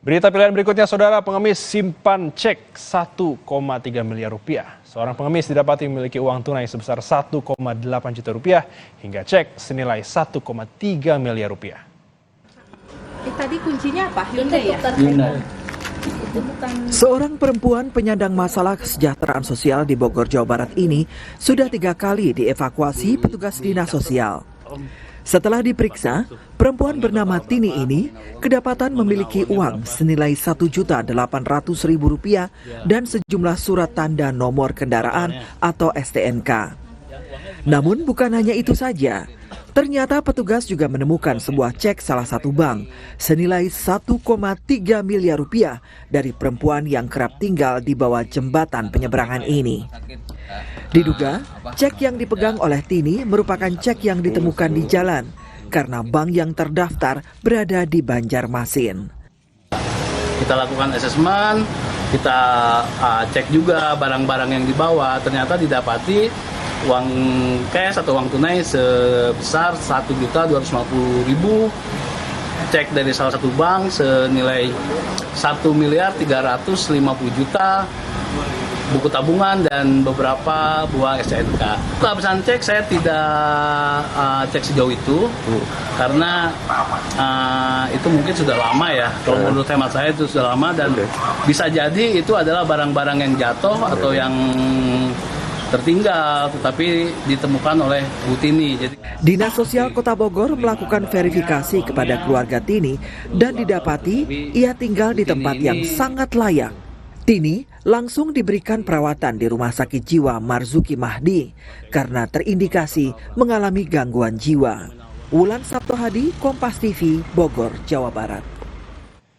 Berita pilihan berikutnya, saudara, pengemis simpan cek 1,3 miliar rupiah. Seorang pengemis didapati memiliki uang tunai sebesar 1,8 juta rupiah hingga cek senilai 1,3 miliar rupiah. Tadi kuncinya apa? Hyundai ya? Hyundai. Seorang perempuan penyandang masalah kesejahteraan sosial di Bogor, Jawa Barat ini sudah 3 kali dievakuasi petugas dinas sosial. Setelah diperiksa, perempuan bernama Tini ini kedapatan memiliki uang senilai Rp1.800.000 dan sejumlah surat tanda nomor kendaraan atau STNK. Namun bukan hanya itu saja. Ternyata petugas juga menemukan sebuah cek salah satu bank senilai 1,3 miliar rupiah dari perempuan yang kerap tinggal di bawah jembatan penyeberangan ini. Diduga, cek yang dipegang oleh Tini merupakan cek yang ditemukan di jalan karena bank yang terdaftar berada di Banjarmasin. Kita lakukan asesmen, kita cek juga barang-barang yang dibawa, ternyata didapati uang cash atau uang tunai sebesar Rp1.250.000, cek dari salah satu bank senilai Rp1.350.000, buku tabungan dan beberapa buah STNK. Kehabisan cek saya tidak cek sejauh itu karena itu mungkin sudah lama ya. Kalau menurut hemat saya itu sudah lama dan bisa jadi itu adalah barang-barang yang jatuh atau yang tertinggal tetapi ditemukan oleh Bu Tini. Dinas Sosial Kota Bogor melakukan verifikasi kepada keluarga Tini dan didapati ia tinggal di tempat yang sangat layak. Tini langsung diberikan perawatan di Rumah Sakit Jiwa Marzuki Mahdi karena terindikasi mengalami gangguan jiwa. Wulan Sabtohadi, Kompas TV, Bogor, Jawa Barat.